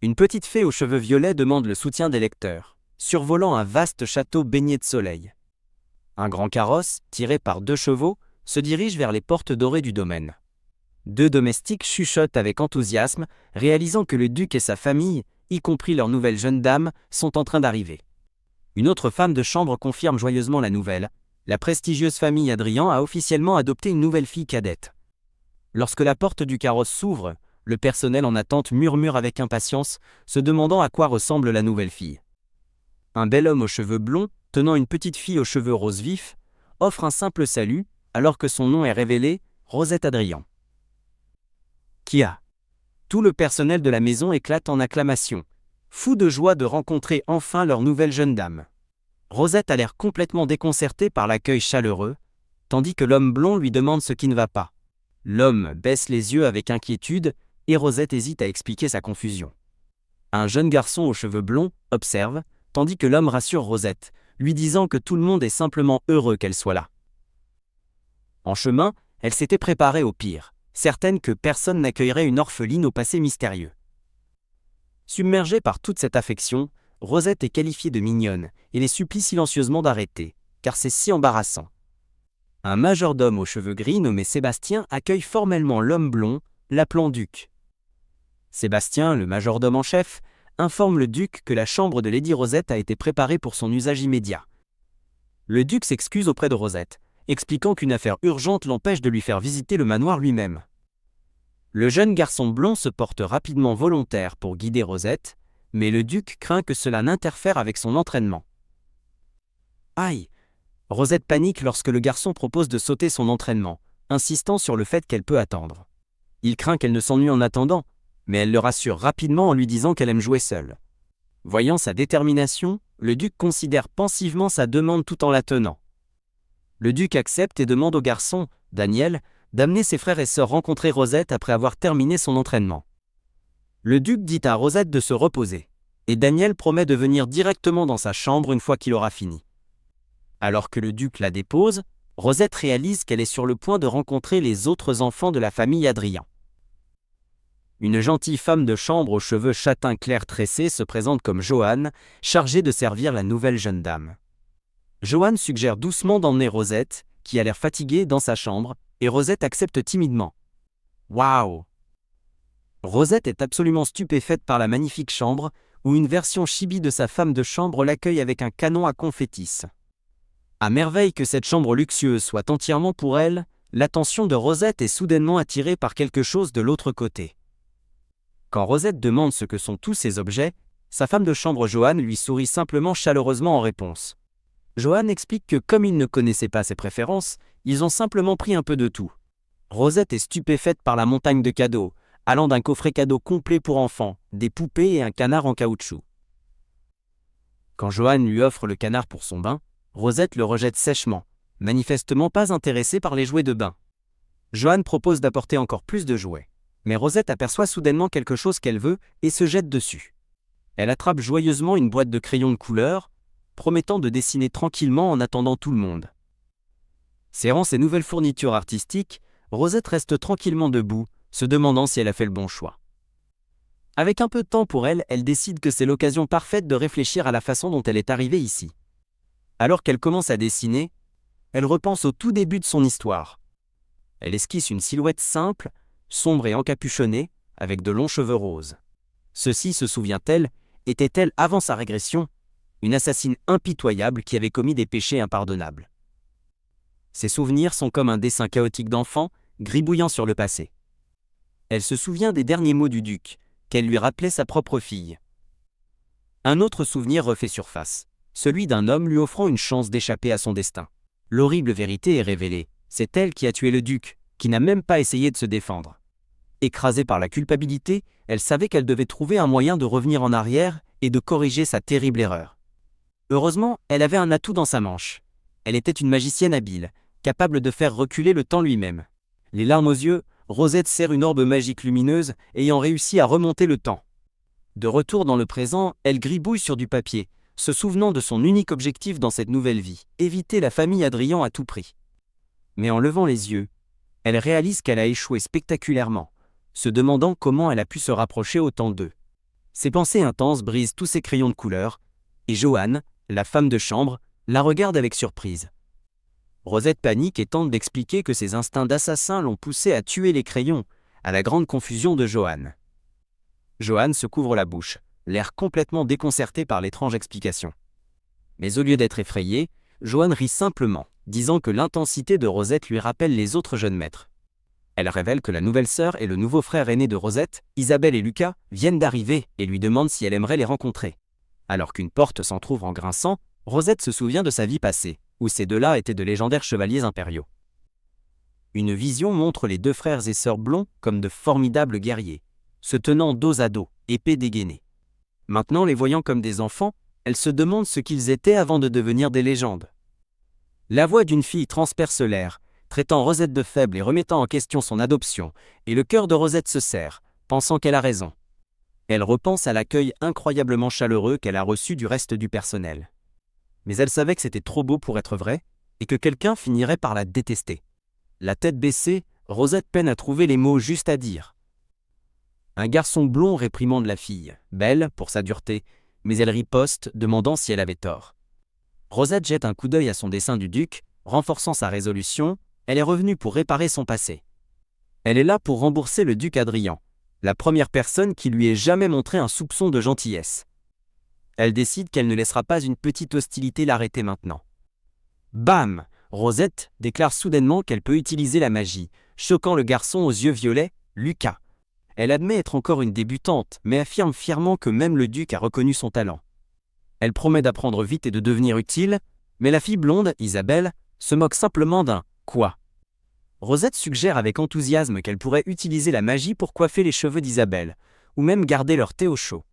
Une petite fée aux cheveux violets demande le soutien des lecteurs, survolant un vaste château baigné de soleil. Un grand carrosse, tiré par 2 chevaux, se dirige vers les portes dorées du domaine. 2 domestiques chuchotent avec enthousiasme, réalisant que le duc et sa famille, y compris leur nouvelle jeune dame, sont en train d'arriver. Une autre femme de chambre confirme joyeusement la nouvelle. La prestigieuse famille Adrian a officiellement adopté une nouvelle fille cadette. Lorsque la porte du carrosse s'ouvre, le personnel en attente murmure avec impatience, se demandant à quoi ressemble la nouvelle fille. Un bel homme aux cheveux blonds, tenant une petite fille aux cheveux roses vifs, offre un simple salut, alors que son nom est révélé, Rosette Adrian. Kia. Tout le personnel de la maison éclate en acclamations, fou de joie de rencontrer enfin leur nouvelle jeune dame. Rosette a l'air complètement déconcertée par l'accueil chaleureux, tandis que l'homme blond lui demande ce qui ne va pas. L'homme baisse les yeux avec inquiétude, et Rosette hésite à expliquer sa confusion. Un jeune garçon aux cheveux blonds observe, tandis que l'homme rassure Rosette, lui disant que tout le monde est simplement heureux qu'elle soit là. En chemin, elle s'était préparée au pire, certaine que personne n'accueillerait une orpheline au passé mystérieux. Submergée par toute cette affection, Rosette est qualifiée de mignonne et les supplie silencieusement d'arrêter, car c'est si embarrassant. Un majordome aux cheveux gris nommé Sébastien accueille formellement l'homme blond, l'appelant duc. Sébastien, le majordome en chef, informe le duc que la chambre de Lady Rosette a été préparée pour son usage immédiat. Le duc s'excuse auprès de Rosette, expliquant qu'une affaire urgente l'empêche de lui faire visiter le manoir lui-même. Le jeune garçon blond se porte rapidement volontaire pour guider Rosette, mais le duc craint que cela n'interfère avec son entraînement. Aïe! Rosette panique lorsque le garçon propose de sauter son entraînement, insistant sur le fait qu'elle peut attendre. Il craint qu'elle ne s'ennuie en attendant, mais elle le rassure rapidement en lui disant qu'elle aime jouer seule. Voyant sa détermination, le duc considère pensivement sa demande tout en la tenant. Le duc accepte et demande au garçon, Daniel, d'amener ses frères et sœurs rencontrer Rosette après avoir terminé son entraînement. Le duc dit à Rosette de se reposer, et Daniel promet de venir directement dans sa chambre une fois qu'il aura fini. Alors que le duc la dépose, Rosette réalise qu'elle est sur le point de rencontrer les autres enfants de la famille Adrian. Une gentille femme de chambre aux cheveux châtain clair tressés se présente comme Joanne, chargée de servir la nouvelle jeune dame. Joanne suggère doucement d'emmener Rosette, qui a l'air fatiguée, dans sa chambre, et Rosette accepte timidement. Waouh! Rosette est absolument stupéfaite par la magnifique chambre, où une version chibi de sa femme de chambre l'accueille avec un canon à confettis. À merveille que cette chambre luxueuse soit entièrement pour elle, l'attention de Rosette est soudainement attirée par quelque chose de l'autre côté. Quand Rosette demande ce que sont tous ces objets, sa femme de chambre Joanne lui sourit simplement chaleureusement en réponse. Joanne explique que comme ils ne connaissaient pas ses préférences, ils ont simplement pris un peu de tout. Rosette est stupéfaite par la montagne de cadeaux, allant d'un coffret cadeau complet pour enfants, des poupées et un canard en caoutchouc. Quand Joanne lui offre le canard pour son bain, Rosette le rejette sèchement, manifestement pas intéressée par les jouets de bain. Joanne propose d'apporter encore plus de jouets, mais Rosette aperçoit soudainement quelque chose qu'elle veut et se jette dessus. Elle attrape joyeusement une boîte de crayons de couleur, promettant de dessiner tranquillement en attendant tout le monde. Serrant ses nouvelles fournitures artistiques, Rosette reste tranquillement debout, se demandant si elle a fait le bon choix. Avec un peu de temps pour elle, elle décide que c'est l'occasion parfaite de réfléchir à la façon dont elle est arrivée ici. Alors qu'elle commence à dessiner, elle repense au tout début de son histoire. Elle esquisse une silhouette simple, sombre et encapuchonnée, avec de longs cheveux roses. Ceci, se souvient-elle, était-elle avant sa régression, une assassine impitoyable qui avait commis des péchés impardonnables. Ses souvenirs sont comme un dessin chaotique d'enfant, gribouillant sur le passé. Elle se souvient des derniers mots du duc, qu'elle lui rappelait sa propre fille. Un autre souvenir refait surface, celui d'un homme lui offrant une chance d'échapper à son destin. L'horrible vérité est révélée, c'est elle qui a tué le duc, qui n'a même pas essayé de se défendre. Écrasée par la culpabilité, elle savait qu'elle devait trouver un moyen de revenir en arrière et de corriger sa terrible erreur. Heureusement, elle avait un atout dans sa manche. Elle était une magicienne habile, capable de faire reculer le temps lui-même. Les larmes aux yeux, Rosette serre une orbe magique lumineuse, ayant réussi à remonter le temps. De retour dans le présent, elle gribouille sur du papier, se souvenant de son unique objectif dans cette nouvelle vie, éviter la famille Adrian à tout prix. Mais en levant les yeux, elle réalise qu'elle a échoué spectaculairement, se demandant comment elle a pu se rapprocher autant d'eux. Ses pensées intenses brisent tous ses crayons de couleur, et Joanne, la femme de chambre, la regarde avec surprise. Rosette panique et tente d'expliquer que ses instincts d'assassin l'ont poussée à tuer les crayons, à la grande confusion de Joanne. Joanne se couvre la bouche, l'air complètement déconcerté par l'étrange explication. Mais au lieu d'être effrayée, Joanne rit simplement, disant que l'intensité de Rosette lui rappelle les autres jeunes maîtres. Elle révèle que la nouvelle sœur et le nouveau frère aîné de Rosette, Isabelle et Lucas, viennent d'arriver et lui demande si elle aimerait les rencontrer. Alors qu'une porte s'entr'ouvre en grinçant, Rosette se souvient de sa vie passée, où ces deux-là étaient de légendaires chevaliers impériaux. Une vision montre les deux frères et sœurs blonds comme de formidables guerriers, se tenant dos à dos, épées dégainée. Maintenant, les voyant comme des enfants, elle se demande ce qu'ils étaient avant de devenir des légendes. La voix d'une fille transperce l'air, traitant Rosette de faible et remettant en question son adoption, et le cœur de Rosette se serre, pensant qu'elle a raison. Elle repense à l'accueil incroyablement chaleureux qu'elle a reçu du reste du personnel. Mais elle savait que c'était trop beau pour être vrai, et que quelqu'un finirait par la détester. La tête baissée, Rosette peine à trouver les mots justes à dire. Un garçon blond réprimande la fille, belle pour sa dureté, mais elle riposte, demandant si elle avait tort. Rosette jette un coup d'œil à son dessin du duc, renforçant sa résolution, elle est revenue pour réparer son passé. Elle est là pour rembourser le duc Adrien, la première personne qui lui ait jamais montré un soupçon de gentillesse. Elle décide qu'elle ne laissera pas une petite hostilité l'arrêter maintenant. Bam! Rosette déclare soudainement qu'elle peut utiliser la magie, choquant le garçon aux yeux violets, Lucas. Elle admet être encore une débutante, mais affirme fièrement que même le duc a reconnu son talent. Elle promet d'apprendre vite et de devenir utile, mais la fille blonde, Isabelle, se moque simplement d'un « quoi ». Rosette suggère avec enthousiasme qu'elle pourrait utiliser la magie pour coiffer les cheveux d'Isabelle, ou même garder leur thé au chaud.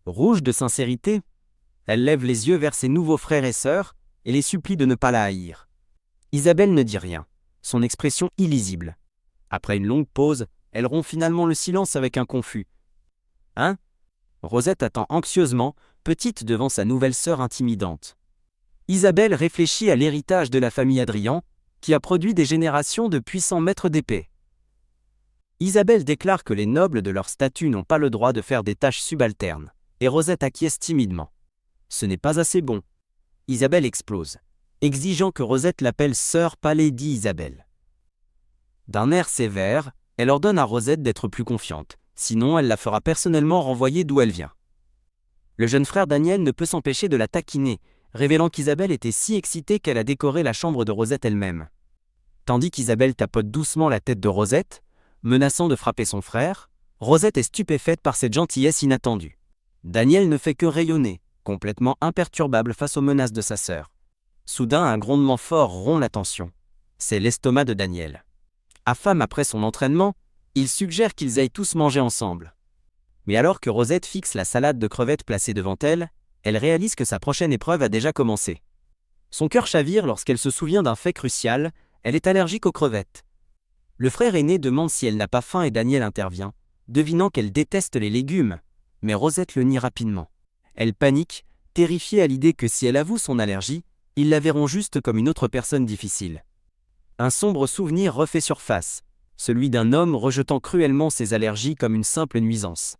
Rouge de sincérité, elle lève les yeux vers ses nouveaux frères et sœurs et les supplie de ne pas la haïr. Isabelle ne dit rien, son expression illisible. Après une longue pause, elle rompt finalement le silence avec un confus. « Hein ?» Rosette attend anxieusement, petite devant sa nouvelle sœur intimidante. Isabelle réfléchit à l'héritage de la famille Adrien, qui a produit des générations de puissants maîtres d'épée. Isabelle déclare que les nobles de leur statut n'ont pas le droit de faire des tâches subalternes, et Rosette acquiesce timidement. Ce n'est pas assez bon. Isabelle explose, exigeant que Rosette l'appelle sœur pas Lady Isabelle. D'un air sévère, elle ordonne à Rosette d'être plus confiante, sinon elle la fera personnellement renvoyer d'où elle vient. Le jeune frère Daniel ne peut s'empêcher de la taquiner, révélant qu'Isabelle était si excitée qu'elle a décoré la chambre de Rosette elle-même. Tandis qu'Isabelle tapote doucement la tête de Rosette, menaçant de frapper son frère, Rosette est stupéfaite par cette gentillesse inattendue. Daniel ne fait que rayonner, complètement imperturbable face aux menaces de sa sœur. Soudain, un grondement fort rompt la tension. C'est l'estomac de Daniel. Affamé après son entraînement, il suggère qu'ils aillent tous manger ensemble. Mais alors que Rosette fixe la salade de crevettes placée devant elle, elle réalise que sa prochaine épreuve a déjà commencé. Son cœur chavire lorsqu'elle se souvient d'un fait crucial, elle est allergique aux crevettes. Le frère aîné demande si elle n'a pas faim et Daniel intervient, devinant qu'elle déteste les légumes, mais Rosette le nie rapidement. Elle panique, terrifiée à l'idée que si elle avoue son allergie, ils la verront juste comme une autre personne difficile. Un sombre souvenir refait surface, celui d'un homme rejetant cruellement ses allergies comme une simple nuisance.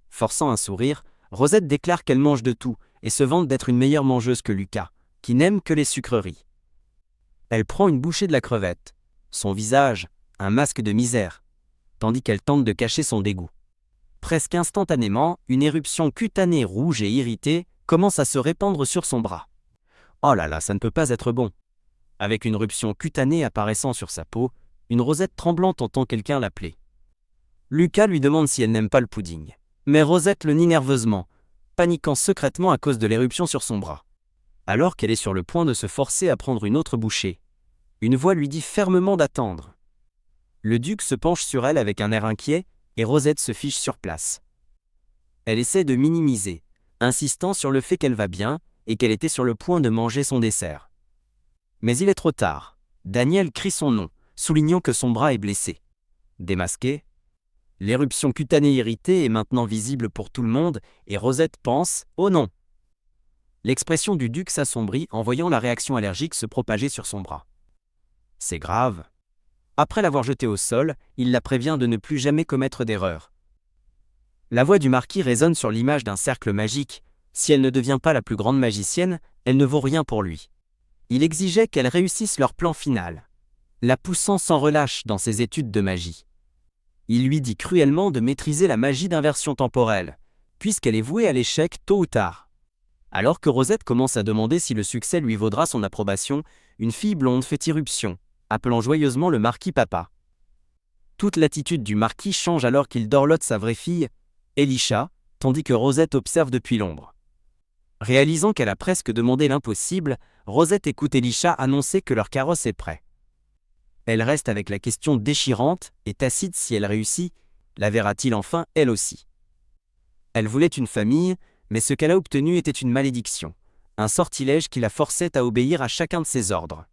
Forçant un sourire, Rosette déclare qu'elle mange de tout et se vante d'être une meilleure mangeuse que Lucas, qui n'aime que les sucreries. Elle prend une bouchée de la crevette, son visage, un masque de misère, tandis qu'elle tente de cacher son dégoût. Presque instantanément, une éruption cutanée rouge et irritée commence à se répandre sur son bras. Oh là là, ça ne peut pas être bon. Avec une éruption cutanée apparaissant sur sa peau, une Rosette tremblante entend quelqu'un l'appeler. Lucas lui demande si elle n'aime pas le pudding. Mais Rosette le nie nerveusement, paniquant secrètement à cause de l'éruption sur son bras. Alors qu'elle est sur le point de se forcer à prendre une autre bouchée, une voix lui dit fermement d'attendre. Le duc se penche sur elle avec un air inquiet, et Rosette se fiche sur place. Elle essaie de minimiser, insistant sur le fait qu'elle va bien et qu'elle était sur le point de manger son dessert. Mais il est trop tard. Daniel crie son nom, soulignant que son bras est blessé. Démasqué, l'éruption cutanée irritée est maintenant visible pour tout le monde et Rosette pense « Oh non !» L'expression du duc s'assombrit en voyant la réaction allergique se propager sur son bras. C'est grave. Après l'avoir jetée au sol, il la prévient de ne plus jamais commettre d'erreur. La voix du marquis résonne sur l'image d'un cercle magique. Si elle ne devient pas la plus grande magicienne, elle ne vaut rien pour lui. Il exigeait qu'elle réussisse leur plan final, la poussant sans relâche dans ses études de magie. Il lui dit cruellement de maîtriser la magie d'inversion temporelle, puisqu'elle est vouée à l'échec tôt ou tard. Alors que Rosette commence à demander si le succès lui vaudra son approbation, une fille blonde fait irruption, appelant joyeusement le marquis papa. Toute l'attitude du marquis change alors qu'il dorlote sa vraie fille, Elisha, tandis que Rosette observe depuis l'ombre. Réalisant qu'elle a presque demandé l'impossible, Rosette écoute Elisha annoncer que leur carrosse est prêt. Elle reste avec la question déchirante et tacite si elle réussit, la verra-t-il enfin elle aussi. Elle voulait une famille, mais ce qu'elle a obtenu était une malédiction, un sortilège qui la forçait à obéir à chacun de ses ordres.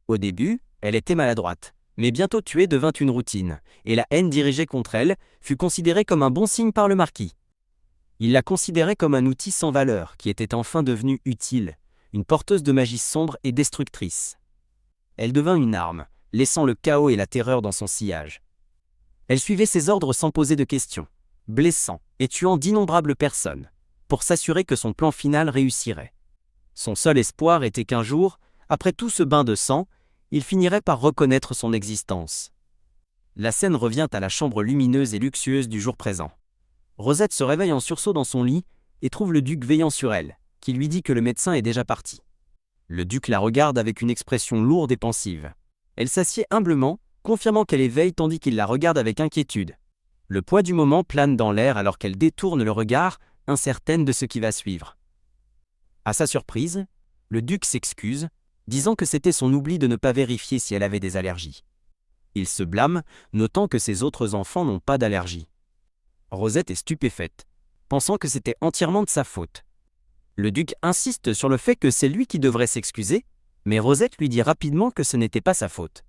Au début, elle était maladroite, mais bientôt tuer devint une routine, et la haine dirigée contre elle fut considérée comme un bon signe par le marquis. Il la considérait comme un outil sans valeur qui était enfin devenu utile, une porteuse de magie sombre et destructrice. Elle devint une arme, laissant le chaos et la terreur dans son sillage. Elle suivait ses ordres sans poser de questions, blessant et tuant d'innombrables personnes, pour s'assurer que son plan final réussirait. Son seul espoir était qu'un jour, après tout ce bain de sang, il finirait par reconnaître son existence. La scène revient à la chambre lumineuse et luxueuse du jour présent. Rosette se réveille en sursaut dans son lit et trouve le duc veillant sur elle, qui lui dit que le médecin est déjà parti. Le duc la regarde avec une expression lourde et pensive. Elle s'assied humblement, confirmant qu'elle éveille tandis qu'il la regarde avec inquiétude. Le poids du moment plane dans l'air alors qu'elle détourne le regard, incertaine de ce qui va suivre. À sa surprise, le duc s'excuse, disant que c'était son oubli de ne pas vérifier si elle avait des allergies. Il se blâme, notant que ses autres enfants n'ont pas d'allergie. Rosette est stupéfaite, pensant que c'était entièrement de sa faute. Le duc insiste sur le fait que c'est lui qui devrait s'excuser, mais Rosette lui dit rapidement que ce n'était pas sa faute.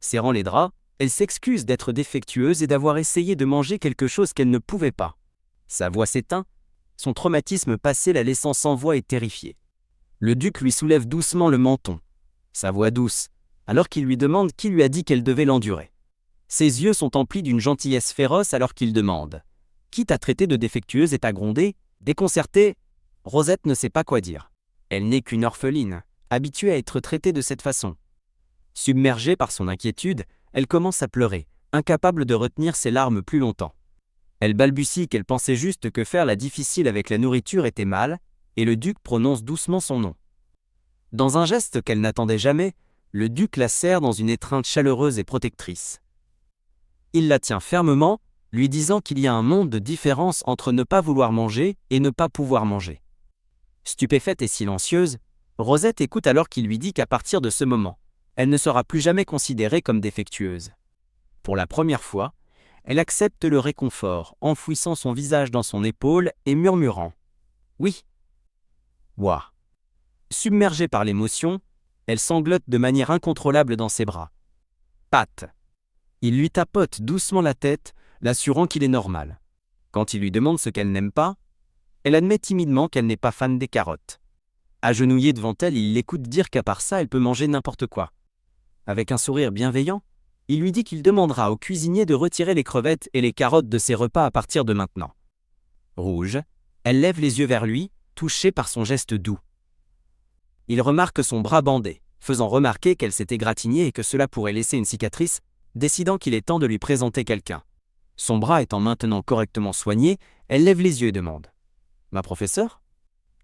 Serrant les draps, elle s'excuse d'être défectueuse et d'avoir essayé de manger quelque chose qu'elle ne pouvait pas. Sa voix s'éteint, son traumatisme passé la laissant sans voix et terrifiée. Le duc lui soulève doucement le menton, sa voix douce, alors qu'il lui demande qui lui a dit qu'elle devait l'endurer. Ses yeux sont emplis d'une gentillesse féroce alors qu'il demande « Qui t'a traité de défectueuse et t'a grondé, déconcertée ?» Rosette ne sait pas quoi dire. Elle n'est qu'une orpheline, habituée à être traitée de cette façon. Submergée par son inquiétude, elle commence à pleurer, incapable de retenir ses larmes plus longtemps. Elle balbutie qu'elle pensait juste que faire la difficile avec la nourriture était mal, et le duc prononce doucement son nom. Dans un geste qu'elle n'attendait jamais, le duc la serre dans une étreinte chaleureuse et protectrice. Il la tient fermement, lui disant qu'il y a un monde de différence entre ne pas vouloir manger et ne pas pouvoir manger. Stupéfaite et silencieuse, Rosette écoute alors qu'il lui dit qu'à partir de ce moment, elle ne sera plus jamais considérée comme défectueuse. Pour la première fois, elle accepte le réconfort, enfouissant son visage dans son épaule et murmurant « Oui. » Ouah. Submergée par l'émotion, elle sanglote de manière incontrôlable dans ses bras. Pat. Il lui tapote doucement la tête, l'assurant qu'il est normal. Quand il lui demande ce qu'elle n'aime pas, elle admet timidement qu'elle n'est pas fan des carottes. Agenouillée devant elle, il l'écoute dire qu'à part ça, elle peut manger n'importe quoi. Avec un sourire bienveillant, il lui dit qu'il demandera au cuisinier de retirer les crevettes et les carottes de ses repas à partir de maintenant. Rouge, elle lève les yeux vers lui, touchée par son geste doux. Il remarque son bras bandé, faisant remarquer qu'elle s'était égratignée et que cela pourrait laisser une cicatrice, décidant qu'il est temps de lui présenter quelqu'un. Son bras étant maintenant correctement soigné, elle lève les yeux et demande « Ma professeure ?»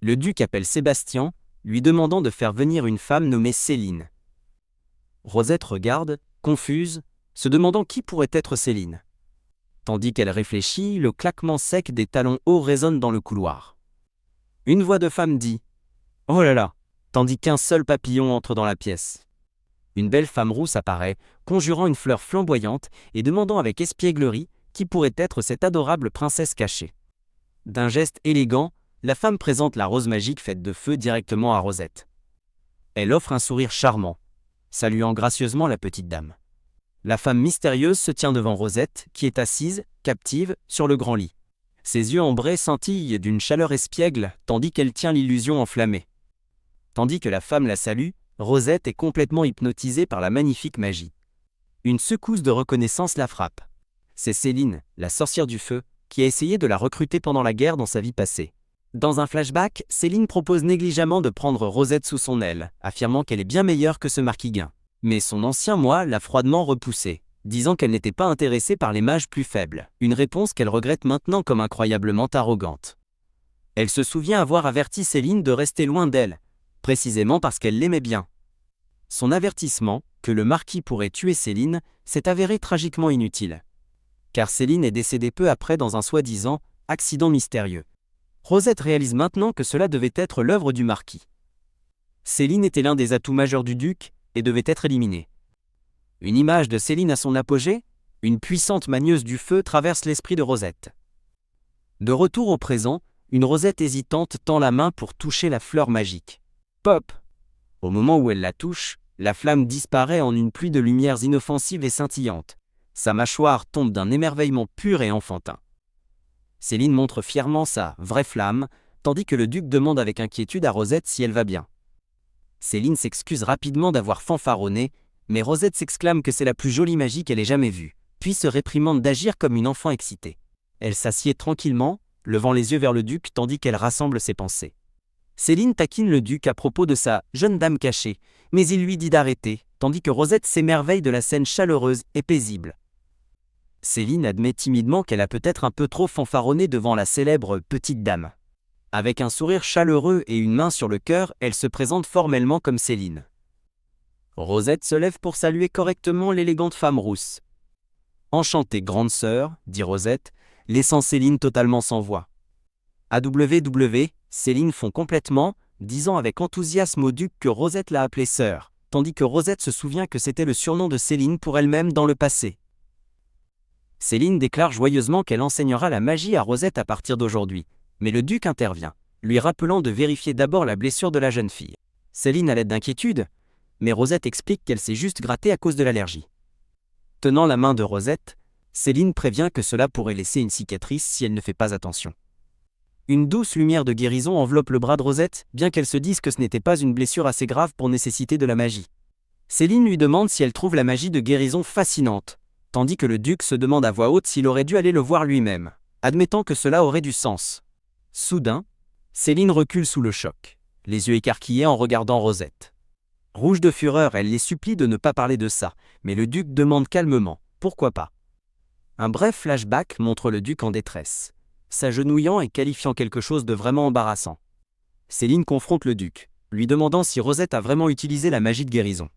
Le duc appelle Sébastien, lui demandant de faire venir une femme nommée Céline. Rosette regarde, confuse, se demandant qui pourrait être Céline. Tandis qu'elle réfléchit, le claquement sec des talons hauts résonne dans le couloir. Une voix de femme dit « Oh là là !» tandis qu'un seul papillon entre dans la pièce. Une belle femme rousse apparaît, conjurant une fleur flamboyante et demandant avec espièglerie qui pourrait être cette adorable princesse cachée. D'un geste élégant, la femme présente la rose magique faite de feu directement à Rosette. Elle offre un sourire charmant, saluant gracieusement la petite dame. La femme mystérieuse se tient devant Rosette, qui est assise, captive, sur le grand lit. Ses yeux ambrés scintillent d'une chaleur espiègle, tandis qu'elle tient l'illusion enflammée. Tandis que la femme la salue, Rosette est complètement hypnotisée par la magnifique magie. Une secousse de reconnaissance la frappe. C'est Céline, la sorcière du feu, qui a essayé de la recruter pendant la guerre dans sa vie passée. Dans un flashback, Céline propose négligemment de prendre Rosette sous son aile, affirmant qu'elle est bien meilleure que ce Marquis-Guin. Mais son ancien moi l'a froidement repoussée, disant qu'elle n'était pas intéressée par les mages plus faibles, une réponse qu'elle regrette maintenant comme incroyablement arrogante. Elle se souvient avoir averti Céline de rester loin d'elle, précisément parce qu'elle l'aimait bien. Son avertissement, que le marquis pourrait tuer Céline, s'est avéré tragiquement inutile. Car Céline est décédée peu après dans un soi-disant accident mystérieux. Rosette réalise maintenant que cela devait être l'œuvre du marquis. Céline était l'un des atouts majeurs du duc et devait être éliminée. Une image de Céline à son apogée, une puissante manieuse du feu traverse l'esprit de Rosette. De retour au présent, une Rosette hésitante tend la main pour toucher la fleur magique. Pop! Au moment où elle la touche, la flamme disparaît en une pluie de lumières inoffensives et scintillantes. Sa mâchoire tombe d'un émerveillement pur et enfantin. Céline montre fièrement sa vraie flamme, tandis que le duc demande avec inquiétude à Rosette si elle va bien. Céline s'excuse rapidement d'avoir fanfaronné, mais Rosette s'exclame que c'est la plus jolie magie qu'elle ait jamais vue, puis se réprimande d'agir comme une enfant excitée. Elle s'assied tranquillement, levant les yeux vers le duc tandis qu'elle rassemble ses pensées. Céline taquine le duc à propos de sa « jeune dame cachée », mais il lui dit d'arrêter, tandis que Rosette s'émerveille de la scène chaleureuse et paisible. Céline admet timidement qu'elle a peut-être un peu trop fanfaronné devant la célèbre « petite dame ». Avec un sourire chaleureux et une main sur le cœur, elle se présente formellement comme Céline. Rosette se lève pour saluer correctement l'élégante femme rousse. « Enchantée, grande sœur », dit Rosette, laissant Céline totalement sans voix. AWW, Céline fond complètement, disant avec enthousiasme au duc que Rosette l'a appelée sœur, tandis que Rosette se souvient que c'était le surnom de Céline pour elle-même dans le passé. Céline déclare joyeusement qu'elle enseignera la magie à Rosette à partir d'aujourd'hui, mais le duc intervient, lui rappelant de vérifier d'abord la blessure de la jeune fille. Céline a l'aide d'inquiétude, mais Rosette explique qu'elle s'est juste grattée à cause de l'allergie. Tenant la main de Rosette, Céline prévient que cela pourrait laisser une cicatrice si elle ne fait pas attention. Une douce lumière de guérison enveloppe le bras de Rosette, bien qu'elle se dise que ce n'était pas une blessure assez grave pour nécessiter de la magie. Céline lui demande si elle trouve la magie de guérison fascinante, tandis que le duc se demande à voix haute s'il aurait dû aller le voir lui-même, admettant que cela aurait du sens. Soudain, Céline recule sous le choc, les yeux écarquillés en regardant Rosette. Rouge de fureur, elle les supplie de ne pas parler de ça, mais le duc demande calmement « Pourquoi pas ?» Un bref flashback montre le duc en détresse, s'agenouillant et qualifiant quelque chose de vraiment embarrassant. Céline confronte le duc, lui demandant si Rosette a vraiment utilisé la magie de guérison.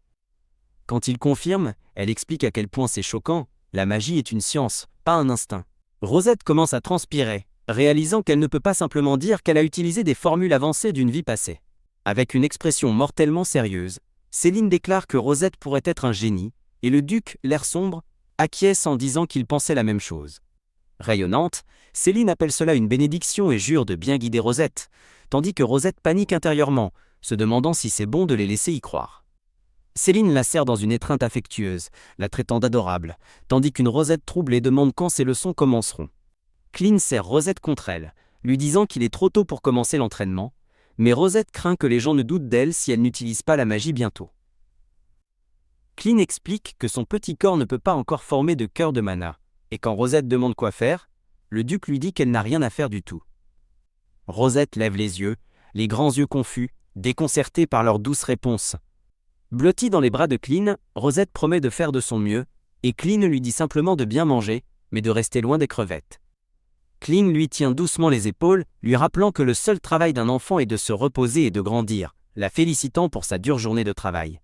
Quand il confirme, elle explique à quel point c'est choquant, la magie est une science, pas un instinct. Rosette commence à transpirer, réalisant qu'elle ne peut pas simplement dire qu'elle a utilisé des formules avancées d'une vie passée. Avec une expression mortellement sérieuse, Céline déclare que Rosette pourrait être un génie, et le duc, l'air sombre, acquiesce en disant qu'il pensait la même chose. Rayonnante, Céline appelle cela une bénédiction et jure de bien guider Rosette, tandis que Rosette panique intérieurement, se demandant si c'est bon de les laisser y croire. Céline la serre dans une étreinte affectueuse, la traitant d'adorable, tandis qu'une Rosette troublée demande quand ses leçons commenceront. Cline serre Rosette contre elle, lui disant qu'il est trop tôt pour commencer l'entraînement, mais Rosette craint que les gens ne doutent d'elle si elle n'utilise pas la magie bientôt. Cline explique que son petit corps ne peut pas encore former de cœur de mana, et quand Rosette demande quoi faire, le duc lui dit qu'elle n'a rien à faire du tout. Rosette lève les yeux, les grands yeux confus, déconcertés par leur douce réponse. Blottie dans les bras de Cline, Rosette promet de faire de son mieux, et Cline lui dit simplement de bien manger, mais de rester loin des crevettes. Cline lui tient doucement les épaules, lui rappelant que le seul travail d'un enfant est de se reposer et de grandir, la félicitant pour sa dure journée de travail.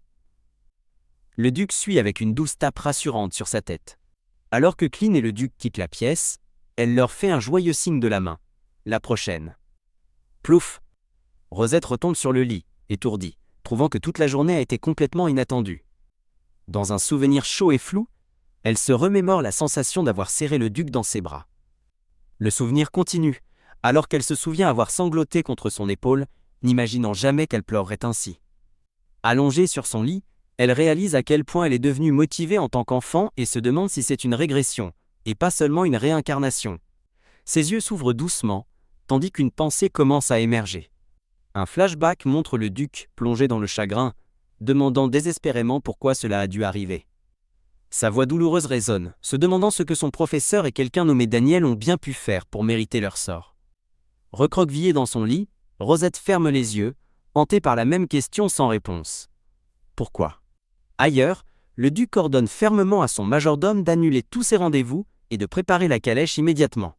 Le duc suit avec une douce tape rassurante sur sa tête. Alors que Cline et le duc quittent la pièce, elle leur fait un joyeux signe de la main. La prochaine. Plouf! Rosette retombe sur le lit, étourdie, trouvant que toute la journée a été complètement inattendue. Dans un souvenir chaud et flou, elle se remémore la sensation d'avoir serré le duc dans ses bras. Le souvenir continue, alors qu'elle se souvient avoir sangloté contre son épaule, n'imaginant jamais qu'elle pleurerait ainsi. Allongée sur son lit, elle réalise à quel point elle est devenue motivée en tant qu'enfant et se demande si c'est une régression, et pas seulement une réincarnation. Ses yeux s'ouvrent doucement, tandis qu'une pensée commence à émerger. Un flashback montre le duc plongé dans le chagrin, demandant désespérément pourquoi cela a dû arriver. Sa voix douloureuse résonne, se demandant ce que son professeur et quelqu'un nommé Daniel ont bien pu faire pour mériter leur sort. Recroquevillée dans son lit, Rosette ferme les yeux, hantée par la même question sans réponse. Pourquoi? Ailleurs, le duc ordonne fermement à son majordome d'annuler tous ses rendez-vous et de préparer la calèche immédiatement.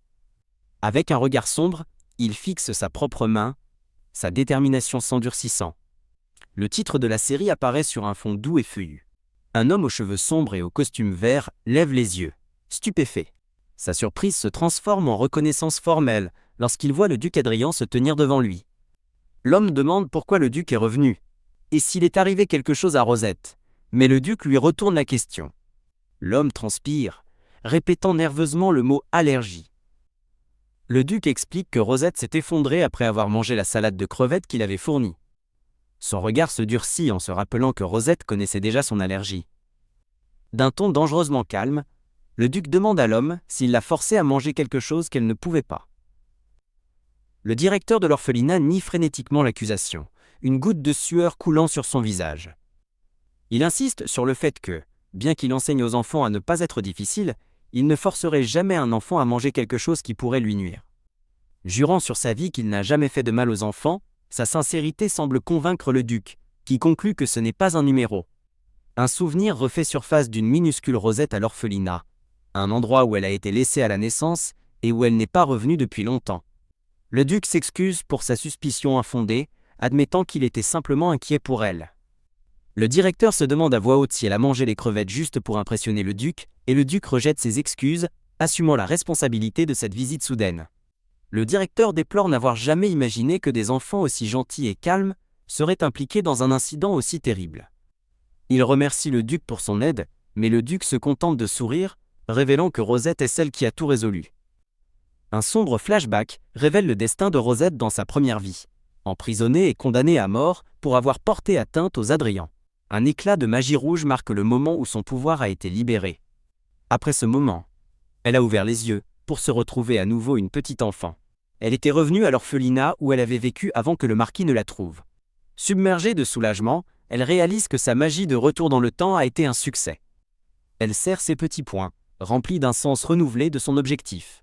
Avec un regard sombre, il fixe sa propre main, sa détermination s'endurcissant. Le titre de la série apparaît sur un fond doux et feuillu. Un homme aux cheveux sombres et au costume vert lève les yeux, stupéfait. Sa surprise se transforme en reconnaissance formelle lorsqu'il voit le duc Adrien se tenir devant lui. L'homme demande pourquoi le duc est revenu, et s'il est arrivé quelque chose à Rosette, mais le duc lui retourne la question. L'homme transpire, répétant nerveusement le mot « allergie ». Le duc explique que Rosette s'est effondrée après avoir mangé la salade de crevettes qu'il avait fournie. Son regard se durcit en se rappelant que Rosette connaissait déjà son allergie. D'un ton dangereusement calme, le duc demande à l'homme s'il l'a forcée à manger quelque chose qu'elle ne pouvait pas. Le directeur de l'orphelinat nie frénétiquement l'accusation, une goutte de sueur coulant sur son visage. Il insiste sur le fait que, bien qu'il enseigne aux enfants à ne pas être difficiles, il ne forcerait jamais un enfant à manger quelque chose qui pourrait lui nuire. Jurant sur sa vie qu'il n'a jamais fait de mal aux enfants, sa sincérité semble convaincre le duc, qui conclut que ce n'est pas un numéro. Un souvenir refait surface d'une minuscule Rosette à l'orphelinat, un endroit où elle a été laissée à la naissance et où elle n'est pas revenue depuis longtemps. Le duc s'excuse pour sa suspicion infondée, admettant qu'il était simplement inquiet pour elle. Le directeur se demande à voix haute si elle a mangé les crevettes juste pour impressionner le duc, et le duc rejette ses excuses, assumant la responsabilité de cette visite soudaine. Le directeur déplore n'avoir jamais imaginé que des enfants aussi gentils et calmes seraient impliqués dans un incident aussi terrible. Il remercie le duc pour son aide, mais le duc se contente de sourire, révélant que Rosette est celle qui a tout résolu. Un sombre flashback révèle le destin de Rosette dans sa première vie, emprisonnée et condamnée à mort pour avoir porté atteinte aux Adriens. Un éclat de magie rouge marque le moment où son pouvoir a été libéré. Après ce moment, elle a ouvert les yeux pour se retrouver à nouveau une petite enfant. Elle était revenue à l'orphelinat où elle avait vécu avant que le marquis ne la trouve. Submergée de soulagement, elle réalise que sa magie de retour dans le temps a été un succès. Elle serre ses petits poings, remplis d'un sens renouvelé de son objectif.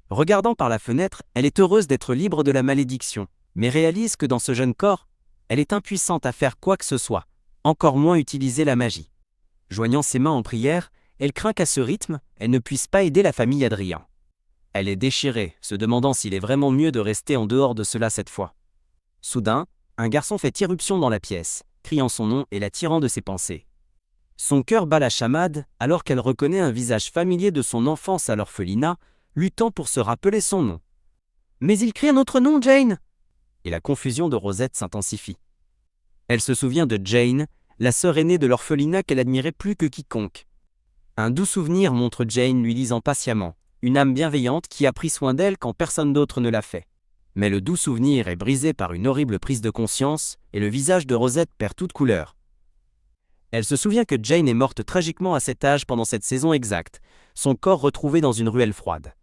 Regardant par la fenêtre, elle est heureuse d'être libre de la malédiction, mais réalise que dans ce jeune corps, elle est impuissante à faire quoi que ce soit, encore moins utiliser la magie. Joignant ses mains en prière, elle craint qu'à ce rythme, elle ne puisse pas aider la famille Adrien. Elle est déchirée, se demandant s'il est vraiment mieux de rester en dehors de cela cette fois. Soudain, un garçon fait irruption dans la pièce, criant son nom et la tirant de ses pensées. Son cœur bat la chamade alors qu'elle reconnaît un visage familier de son enfance à l'orphelinat, luttant pour se rappeler son nom. Mais il crie un autre nom, Jane! Et la confusion de Rosette s'intensifie. Elle se souvient de Jane, la sœur aînée de l'orphelinat qu'elle admirait plus que quiconque. Un doux souvenir montre Jane lui lisant patiemment, une âme bienveillante qui a pris soin d'elle quand personne d'autre ne l'a fait. Mais le doux souvenir est brisé par une horrible prise de conscience, et le visage de Rosette perd toute couleur. Elle se souvient que Jane est morte tragiquement à cet âge pendant cette saison exacte, son corps retrouvé dans une ruelle froide.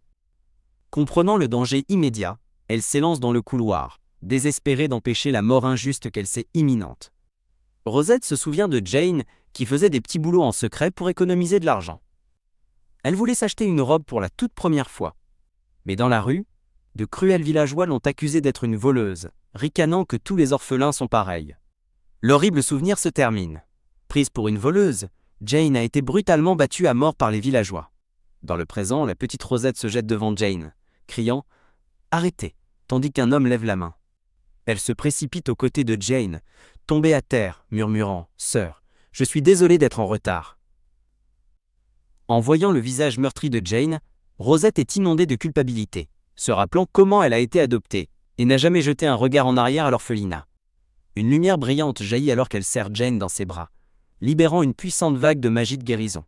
Comprenant le danger immédiat, elle s'élance dans le couloir, désespérée d'empêcher la mort injuste qu'elle sait imminente. Rosette se souvient de Jane, qui faisait des petits boulots en secret pour économiser de l'argent. Elle voulait s'acheter une robe pour la toute première fois. Mais dans la rue, de cruels villageois l'ont accusée d'être une voleuse, ricanant que tous les orphelins sont pareils. L'horrible souvenir se termine. Prise pour une voleuse, Jane a été brutalement battue à mort par les villageois. Dans le présent, la petite Rosette se jette devant Jane, criant « Arrêtez !» tandis qu'un homme lève la main. Elle se précipite aux côtés de Jane, tombée à terre, murmurant « Sœur, je suis désolée d'être en retard. » En voyant le visage meurtri de Jane, Rosette est inondée de culpabilité, se rappelant comment elle a été adoptée, et n'a jamais jeté un regard en arrière à l'orphelinat. Une lumière brillante jaillit alors qu'elle serre Jane dans ses bras, libérant une puissante vague de magie de guérison.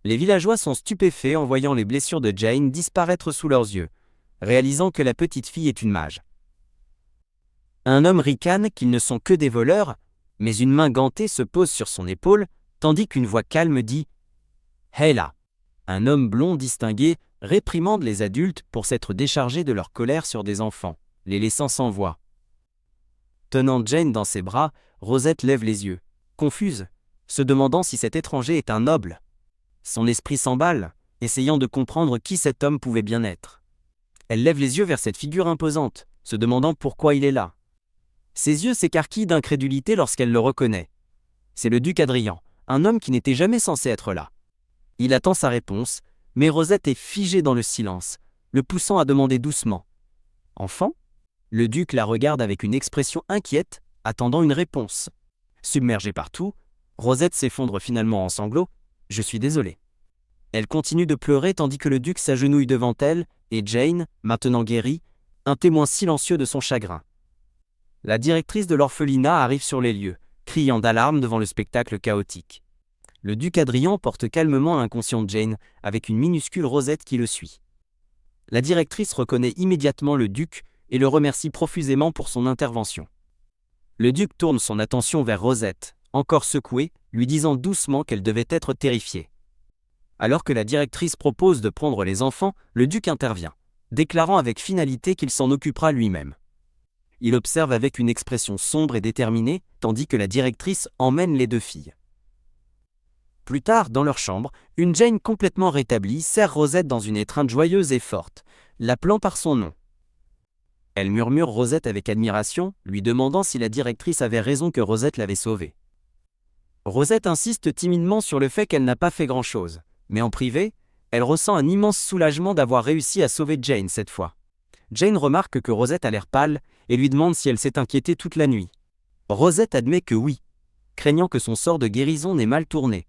Les villageois sont stupéfaits en voyant les blessures de Jane disparaître sous leurs yeux, réalisant que la petite fille est une mage. Un homme ricane qu'ils ne sont que des voleurs, mais une main gantée se pose sur son épaule, tandis qu'une voix calme dit « Hé là !» Un homme blond distingué réprimande les adultes pour s'être déchargés de leur colère sur des enfants, les laissant sans voix. Tenant Jane dans ses bras, Rosette lève les yeux, confuse, se demandant si cet étranger est un noble. Son esprit s'emballe, essayant de comprendre qui cet homme pouvait bien être. Elle lève les yeux vers cette figure imposante, se demandant pourquoi il est là. Ses yeux s'écarquillent d'incrédulité lorsqu'elle le reconnaît. C'est le duc Adrien, un homme qui n'était jamais censé être là. Il attend sa réponse, mais Rosette est figée dans le silence, le poussant à demander doucement. « Enfant ?» Le duc la regarde avec une expression inquiète, attendant une réponse. Submergée par tout, Rosette s'effondre finalement en sanglots. « Je suis désolée. » Elle continue de pleurer tandis que le duc s'agenouille devant elle, et Jane, maintenant guérie, un témoin silencieux de son chagrin. La directrice de l'orphelinat arrive sur les lieux, criant d'alarme devant le spectacle chaotique. Le duc Adrien porte calmement l'inconsciente Jane, avec une minuscule Rosette qui le suit. La directrice reconnaît immédiatement le duc et le remercie profusément pour son intervention. Le duc tourne son attention vers Rosette, encore secouée, lui disant doucement qu'elle devait être terrifiée. Alors que la directrice propose de prendre les enfants, le duc intervient, déclarant avec finalité qu'il s'en occupera lui-même. Il observe avec une expression sombre et déterminée, tandis que la directrice emmène les deux filles. Plus tard, dans leur chambre, une Jane complètement rétablie serre Rosette dans une étreinte joyeuse et forte, l'appelant par son nom. Elle murmure Rosette avec admiration, lui demandant si la directrice avait raison que Rosette l'avait sauvée. Rosette insiste timidement sur le fait qu'elle n'a pas fait grand-chose, mais en privé, elle ressent un immense soulagement d'avoir réussi à sauver Jane cette fois. Jane remarque que Rosette a l'air pâle et lui demande si elle s'est inquiétée toute la nuit. Rosette admet que oui, craignant que son sort de guérison n'ait mal tourné.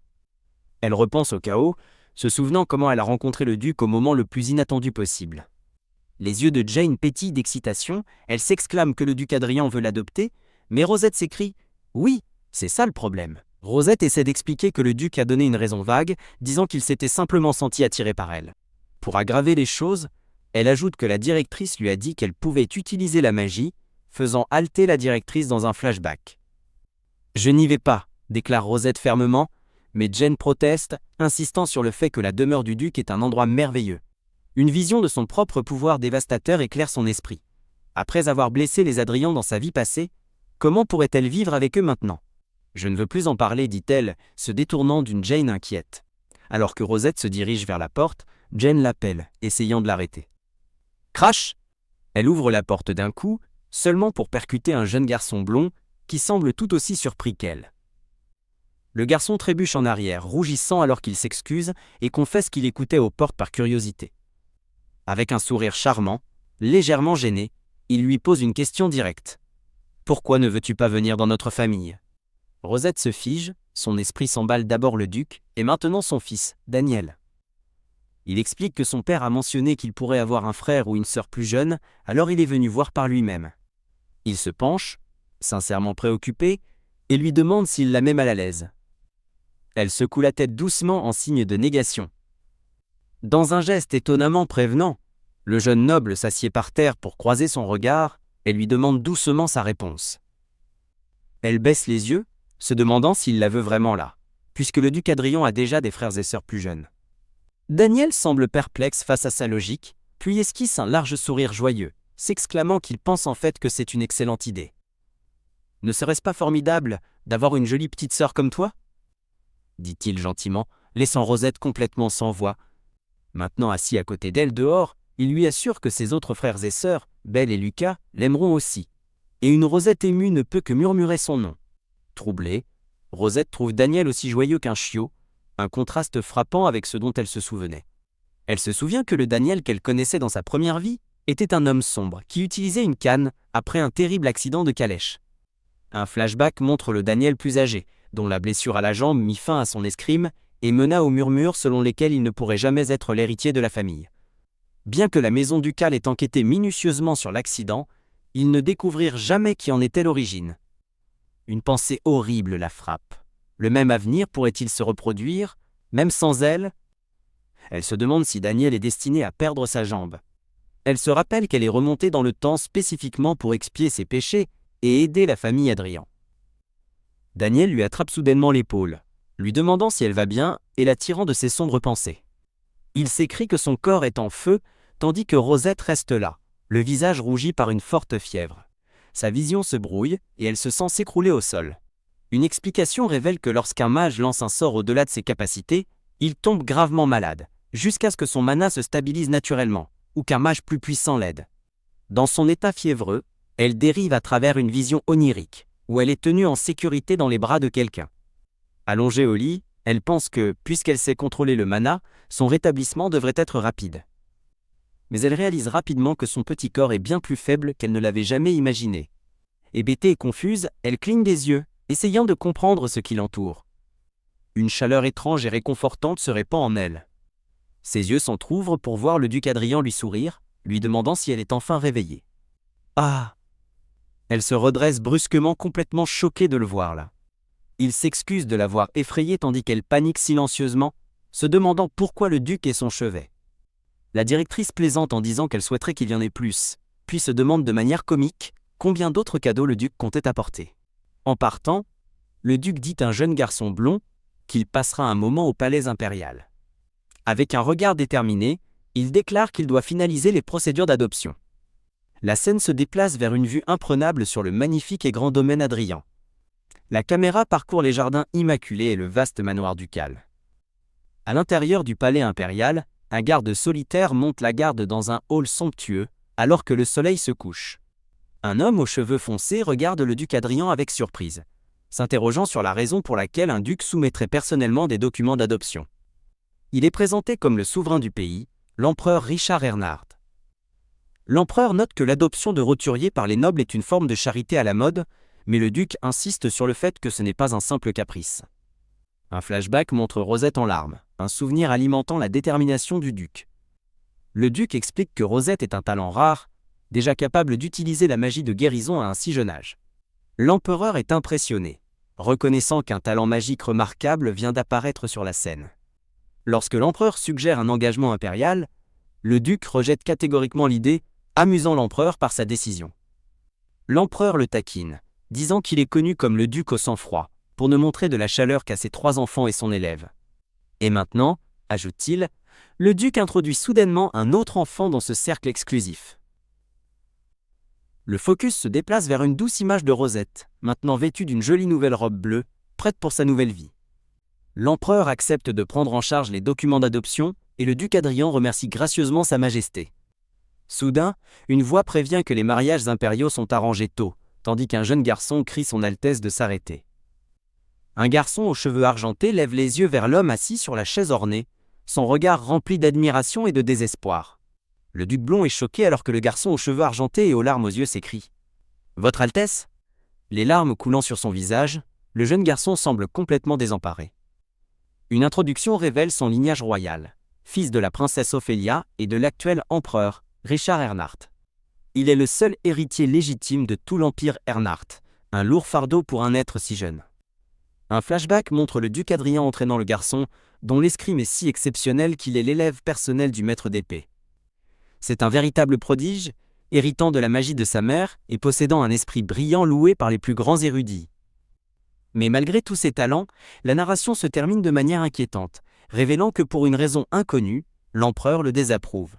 Elle repense au chaos, se souvenant comment elle a rencontré le duc au moment le plus inattendu possible. Les yeux de Jane pétillent d'excitation, elle s'exclame que le duc Adrien veut l'adopter, mais Rosette s'écrie « Oui, c'est ça le problème ». Rosette essaie d'expliquer que le duc a donné une raison vague, disant qu'il s'était simplement senti attiré par elle. Pour aggraver les choses, elle ajoute que la directrice lui a dit qu'elle pouvait utiliser la magie, faisant halter la directrice dans un flashback. « Je n'y vais pas », déclare Rosette fermement, mais Jane proteste, insistant sur le fait que la demeure du duc est un endroit merveilleux. Une vision de son propre pouvoir dévastateur éclaire son esprit. Après avoir blessé les Adriens dans sa vie passée, comment pourrait-elle vivre avec eux maintenant ? « Je ne veux plus en parler, dit-elle, se détournant d'une Jane inquiète. Alors que Rosette se dirige vers la porte, Jane l'appelle, essayant de l'arrêter. Crash ! Elle ouvre la porte d'un coup, seulement pour percuter un jeune garçon blond, qui semble tout aussi surpris qu'elle. Le garçon trébuche en arrière, rougissant alors qu'il s'excuse et confesse qu'il écoutait aux portes par curiosité. Avec un sourire charmant, légèrement gêné, il lui pose une question directe. « Pourquoi ne veux-tu pas venir dans notre famille ?» Rosette se fige, son esprit s'emballe d'abord le duc, et maintenant son fils, Daniel. Il explique que son père a mentionné qu'il pourrait avoir un frère ou une sœur plus jeune, alors il est venu voir par lui-même. Il se penche, sincèrement préoccupé, et lui demande s'il la met mal à l'aise. Elle secoue la tête doucement en signe de négation. Dans un geste étonnamment prévenant, le jeune noble s'assied par terre pour croiser son regard et lui demande doucement sa réponse. Elle baisse les yeux, se demandant s'il la veut vraiment là, puisque le duc Adrien a déjà des frères et sœurs plus jeunes. Daniel semble perplexe face à sa logique, puis esquisse un large sourire joyeux, s'exclamant qu'il pense en fait que c'est une excellente idée. « Ne serait-ce pas formidable d'avoir une jolie petite sœur comme toi ?» dit-il gentiment, laissant Rosette complètement sans voix. Maintenant assis à côté d'elle dehors, il lui assure que ses autres frères et sœurs, Belle et Lucas, l'aimeront aussi. Et une Rosette émue ne peut que murmurer son nom. Troublée, Rosette trouve Daniel aussi joyeux qu'un chiot, un contraste frappant avec ce dont elle se souvenait. Elle se souvient que le Daniel qu'elle connaissait dans sa première vie était un homme sombre qui utilisait une canne après un terrible accident de calèche. Un flashback montre le Daniel plus âgé, dont la blessure à la jambe mit fin à son escrime et mena aux murmures selon lesquels il ne pourrait jamais être l'héritier de la famille. Bien que la maison ducale ait enquêté minutieusement sur l'accident, ils ne découvrirent jamais qui en était l'origine. Une pensée horrible la frappe. Le même avenir pourrait-il se reproduire, même sans elle ? Elle se demande si Daniel est destiné à perdre sa jambe. Elle se rappelle qu'elle est remontée dans le temps spécifiquement pour expier ses péchés et aider la famille Adrien. Daniel lui attrape soudainement l'épaule, lui demandant si elle va bien et la tirant de ses sombres pensées. Il s'écrie que son corps est en feu, tandis que Rosette reste là, le visage rougi par une forte fièvre. Sa vision se brouille et elle se sent s'écrouler au sol. Une explication révèle que lorsqu'un mage lance un sort au-delà de ses capacités, Il tombe gravement malade, jusqu'à ce que son mana se stabilise naturellement, ou qu'un mage plus puissant l'aide. Dans son état fiévreux, elle dérive à travers une vision onirique, où elle est tenue en sécurité dans les bras de quelqu'un. Allongée au lit, elle pense que, puisqu'elle sait contrôler le mana, son rétablissement devrait être rapide. Mais elle réalise rapidement que son petit corps est bien plus faible qu'elle ne l'avait jamais imaginé. Hébétée et confuse, elle cligne des yeux, essayant de comprendre ce qui l'entoure. Une chaleur étrange et réconfortante se répand en elle. Ses yeux s'entr'ouvrent pour voir le duc Adrien lui sourire, lui demandant si elle est enfin réveillée. Ah! Elle se redresse brusquement, complètement choquée de le voir là. Il s'excuse de l'avoir effrayée tandis qu'elle panique silencieusement, se demandant pourquoi le duc est son chevet. La directrice plaisante en disant qu'elle souhaiterait qu'il y en ait plus, puis se demande de manière comique combien d'autres cadeaux le duc comptait apporter. En partant, le duc dit à un jeune garçon blond qu'il passera un moment au palais impérial. Avec un regard déterminé, il déclare qu'il doit finaliser les procédures d'adoption. La scène se déplace vers une vue imprenable sur le magnifique et grand domaine Adrien. La caméra parcourt les jardins immaculés et le vaste manoir ducal. À l'intérieur du palais impérial, un garde solitaire monte la garde dans un hall somptueux, alors que le soleil se couche. Un homme aux cheveux foncés regarde le duc Adrien avec surprise, s'interrogeant sur la raison pour laquelle un duc soumettrait personnellement des documents d'adoption. Il est présenté comme le souverain du pays, l'empereur Richard Ernhard. L'empereur note que l'adoption de roturiers par les nobles est une forme de charité à la mode, mais le duc insiste sur le fait que ce n'est pas un simple caprice. Un flashback montre Rosette en larmes, un souvenir alimentant la détermination du duc. Le duc explique que Rosette est un talent rare, déjà capable d'utiliser la magie de guérison à un si jeune âge. L'empereur est impressionné, reconnaissant qu'un talent magique remarquable vient d'apparaître sur la scène. Lorsque l'empereur suggère un engagement impérial, le duc rejette catégoriquement l'idée, amusant l'empereur par sa décision. L'empereur le taquine, disant qu'il est connu comme le duc au sang-froid, pour ne montrer de la chaleur qu'à ses 3 enfants et son élève. Et maintenant, ajoute-t-il, le duc introduit soudainement un autre enfant dans ce cercle exclusif. Le focus se déplace vers une douce image de Rosette, maintenant vêtue d'une jolie nouvelle robe bleue, prête pour sa nouvelle vie. L'empereur accepte de prendre en charge les documents d'adoption et le duc Adrien remercie gracieusement sa majesté. Soudain, une voix prévient que les mariages impériaux sont arrangés tôt, tandis qu'un jeune garçon crie son Altesse de s'arrêter. Un garçon aux cheveux argentés lève les yeux vers l'homme assis sur la chaise ornée, son regard rempli d'admiration et de désespoir. Le duc blond est choqué alors que le garçon aux cheveux argentés et aux larmes aux yeux s'écrie « Votre Altesse ?» Les larmes coulant sur son visage, le jeune garçon semble complètement désemparé. Une introduction révèle son lignage royal, fils de la princesse Ophélia et de l'actuel empereur, Richard Ernhard. Il est le seul héritier légitime de tout l'empire Ernhard, un lourd fardeau pour un être si jeune. Un flashback montre le duc Adrien entraînant le garçon, dont l'escrime est si exceptionnel qu'il est l'élève personnel du maître d'épée. C'est un véritable prodige, héritant de la magie de sa mère et possédant un esprit brillant loué par les plus grands érudits. Mais malgré tous ses talents, la narration se termine de manière inquiétante, révélant que pour une raison inconnue, l'empereur le désapprouve.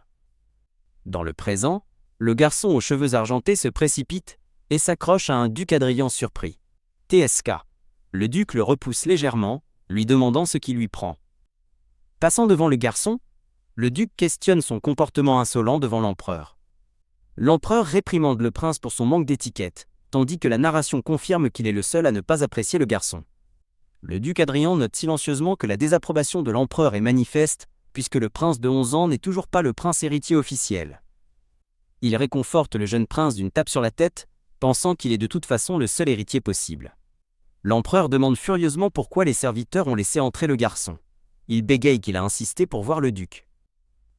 Dans le présent, le garçon aux cheveux argentés se précipite et s'accroche à un duc Adrien surpris. TSK. Le duc le repousse légèrement, lui demandant ce qui lui prend. Passant devant le garçon, le duc questionne son comportement insolent devant l'empereur. L'empereur réprimande le prince pour son manque d'étiquette, tandis que la narration confirme qu'il est le seul à ne pas apprécier le garçon. Le duc Adrien note silencieusement que la désapprobation de l'empereur est manifeste, puisque le prince de 11 ans n'est toujours pas le prince héritier officiel. Il réconforte le jeune prince d'une tape sur la tête, pensant qu'il est de toute façon le seul héritier possible. L'empereur demande furieusement pourquoi les serviteurs ont laissé entrer le garçon. Il bégaye qu'il a insisté pour voir le duc.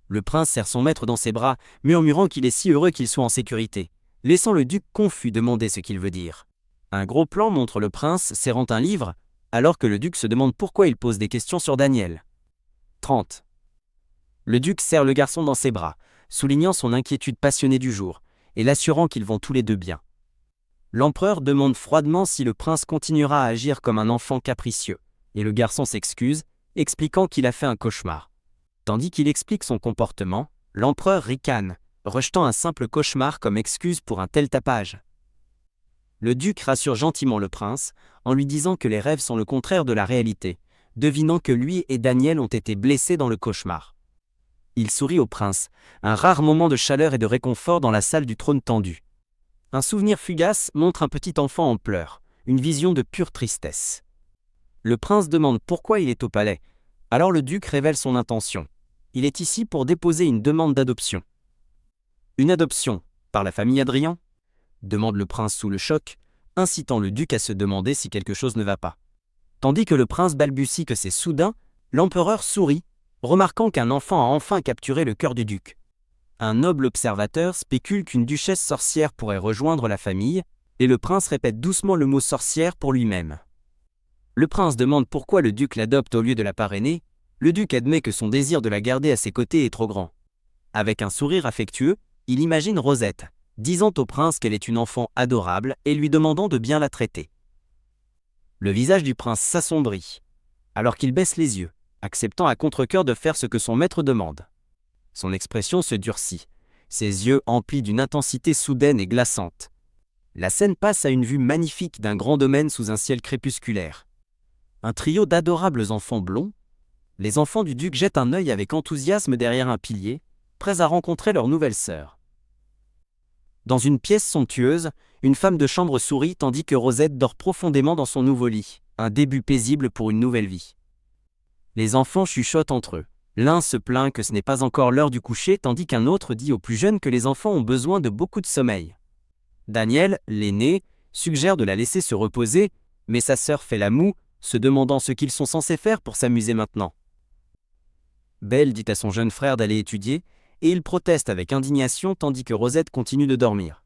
Le prince serre son maître dans ses bras, murmurant qu'il est si heureux qu'il soit en sécurité, laissant le duc confus demander ce qu'il veut dire. Un gros plan montre le prince serrant un livre, alors que le duc se demande pourquoi il pose des questions sur Daniel. 30. Le duc serre le garçon dans ses bras, soulignant son inquiétude passionnée du jour, et l'assurant qu'ils vont tous les deux bien. L'empereur demande froidement si le prince continuera à agir comme un enfant capricieux, et le garçon s'excuse, expliquant qu'il a fait un cauchemar. Tandis qu'il explique son comportement, l'empereur ricane, rejetant un simple cauchemar comme excuse pour un tel tapage. Le duc rassure gentiment le prince, en lui disant que les rêves sont le contraire de la réalité, devinant que lui et Daniel ont été blessés dans le cauchemar. Il sourit au prince, un rare moment de chaleur et de réconfort dans la salle du trône tendu. Un souvenir fugace montre un petit enfant en pleurs, une vision de pure tristesse. Le prince demande pourquoi il est au palais. Alors le duc révèle son intention. Il est ici pour déposer une demande d'adoption. Une adoption, par la famille Adrien ? Demande le prince sous le choc, incitant le duc à se demander si quelque chose ne va pas. Tandis que le prince balbutie que c'est soudain, l'empereur sourit, remarquant qu'un enfant a enfin capturé le cœur du duc. Un noble observateur spécule qu'une duchesse sorcière pourrait rejoindre la famille, et le prince répète doucement le mot sorcière pour lui-même. Le prince demande pourquoi le duc l'adopte au lieu de la parrainer. Le duc admet que son désir de la garder à ses côtés est trop grand. Avec un sourire affectueux, il imagine Rosette, disant au prince qu'elle est une enfant adorable et lui demandant de bien la traiter. Le visage du prince s'assombrit, alors qu'il baisse les yeux, acceptant à contre-cœur de faire ce que son maître demande. Son expression se durcit, ses yeux emplis d'une intensité soudaine et glaçante. La scène passe à une vue magnifique d'un grand domaine sous un ciel crépusculaire. Un trio d'adorables enfants blonds. Les enfants du duc jettent un œil avec enthousiasme derrière un pilier, prêts à rencontrer leur nouvelle sœur. Dans une pièce somptueuse, une femme de chambre sourit tandis que Rosette dort profondément dans son nouveau lit, un début paisible pour une nouvelle vie. Les enfants chuchotent entre eux. L'un se plaint que ce n'est pas encore l'heure du coucher tandis qu'un autre dit aux plus jeunes que les enfants ont besoin de beaucoup de sommeil. Daniel, l'aîné, suggère de la laisser se reposer, mais sa sœur fait la moue, se demandant ce qu'ils sont censés faire pour s'amuser maintenant. Belle dit à son jeune frère d'aller étudier, et il proteste avec indignation tandis que Rosette continue de dormir.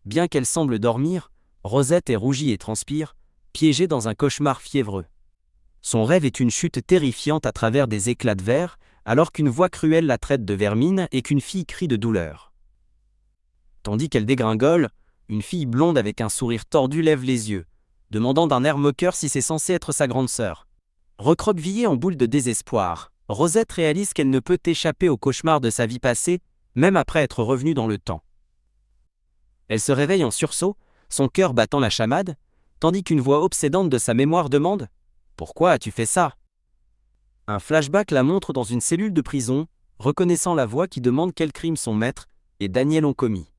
Bien qu'elle semble dormir, Rosette est rougie et transpire, piégée dans un cauchemar fiévreux. Son rêve est une chute terrifiante à travers des éclats de verre, alors qu'une voix cruelle la traite de vermine et qu'une fille crie de douleur. Tandis qu'elle dégringole, une fille blonde avec un sourire tordu lève les yeux, demandant d'un air moqueur si c'est censé être sa grande sœur. Recroquevillée en boule de désespoir, Rosette réalise qu'elle ne peut échapper au cauchemar de sa vie passée, même après être revenue dans le temps. Elle se réveille en sursaut, son cœur battant la chamade, tandis qu'une voix obsédante de sa mémoire demande « Pourquoi as-tu fait ça ?» Un flashback la montre dans une cellule de prison, reconnaissant la voix qui demande quel crime son maître et Daniel ont commis.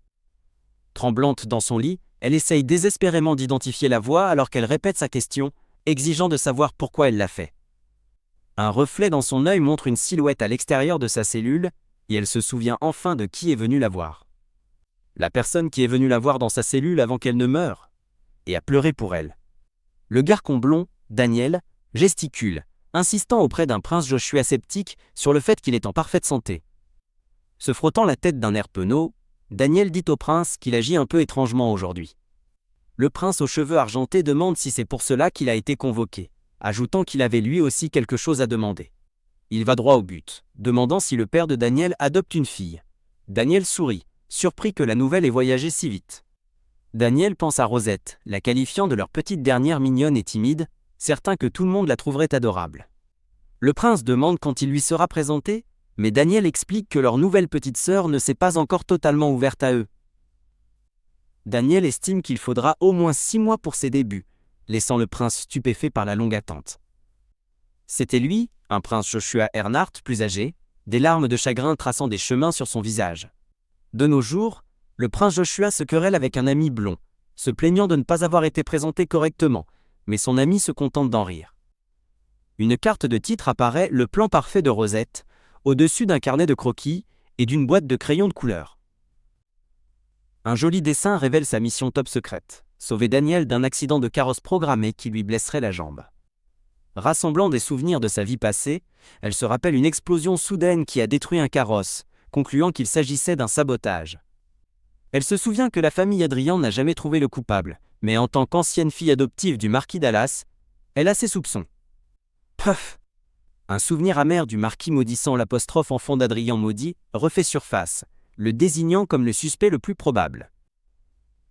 Tremblante dans son lit, elle essaye désespérément d'identifier la voix alors qu'elle répète sa question, exigeant de savoir pourquoi elle l'a fait. Un reflet dans son œil montre une silhouette à l'extérieur de sa cellule, et elle se souvient enfin de qui est venu la voir. La personne qui est venue la voir dans sa cellule avant qu'elle ne meure, et a pleuré pour elle. Le garçon blond, Daniel, gesticule, insistant auprès d'un prince Joshua sceptique sur le fait qu'il est en parfaite santé. Se frottant la tête d'un air penaud, Daniel dit au prince qu'il agit un peu étrangement aujourd'hui. Le prince aux cheveux argentés demande si c'est pour cela qu'il a été convoqué, ajoutant qu'il avait lui aussi quelque chose à demander. Il va droit au but, demandant si le père de Daniel adopte une fille. Daniel sourit, surpris que la nouvelle ait voyagé si vite. Daniel pense à Rosette, la qualifiant de leur petite dernière mignonne et timide, certain que tout le monde la trouverait adorable. Le prince demande quand il lui sera présenté, mais Daniel explique que leur nouvelle petite sœur ne s'est pas encore totalement ouverte à eux. Daniel estime qu'il faudra au moins 6 mois pour ses débuts, laissant le prince stupéfait par la longue attente. C'était lui, un prince Joshua Earnhardt plus âgé, des larmes de chagrin traçant des chemins sur son visage. De nos jours, le prince Joshua se querelle avec un ami blond, se plaignant de ne pas avoir été présenté correctement, mais son ami se contente d'en rire. Une carte de titre apparaît, le plan parfait de Rosette, au-dessus d'un carnet de croquis et d'une boîte de crayons de couleur. Un joli dessin révèle sa mission top secrète, sauver Daniel d'un accident de carrosse programmé qui lui blesserait la jambe. Rassemblant des souvenirs de sa vie passée, elle se rappelle une explosion soudaine qui a détruit un carrosse, concluant qu'il s'agissait d'un sabotage. Elle se souvient que la famille Adrien n'a jamais trouvé le coupable, mais en tant qu'ancienne fille adoptive du marquis Dallas, elle a ses soupçons. Puff! Un souvenir amer du marquis maudissant l'apostrophe enfant d'Adrien maudit refait surface, le désignant comme le suspect le plus probable.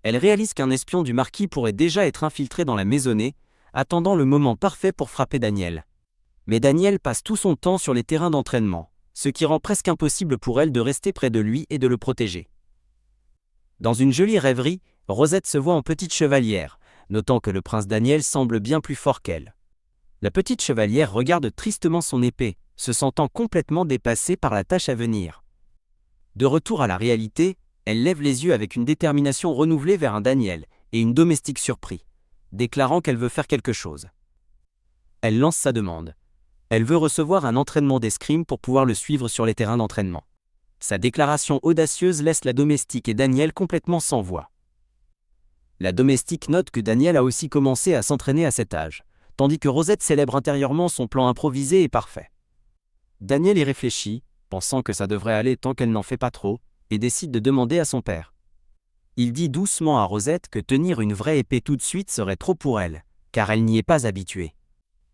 Elle réalise qu'un espion du marquis pourrait déjà être infiltré dans la maisonnée, attendant le moment parfait pour frapper Daniel. Mais Daniel passe tout son temps sur les terrains d'entraînement, ce qui rend presque impossible pour elle de rester près de lui et de le protéger. Dans une jolie rêverie, Rosette se voit en petite chevalière, notant que le prince Daniel semble bien plus fort qu'elle. La petite chevalière regarde tristement son épée, se sentant complètement dépassée par la tâche à venir. De retour à la réalité, elle lève les yeux avec une détermination renouvelée vers un Daniel et une domestique surpris, déclarant qu'elle veut faire quelque chose. Elle lance sa demande. Elle veut recevoir un entraînement d'escrime pour pouvoir le suivre sur les terrains d'entraînement. Sa déclaration audacieuse laisse la domestique et Daniel complètement sans voix. La domestique note que Daniel a aussi commencé à s'entraîner à cet âge, tandis que Rosette célèbre intérieurement son plan improvisé et parfait. Daniel y réfléchit, pensant que ça devrait aller tant qu'elle n'en fait pas trop, et décide de demander à son père. Il dit doucement à Rosette que tenir une vraie épée tout de suite serait trop pour elle, car elle n'y est pas habituée.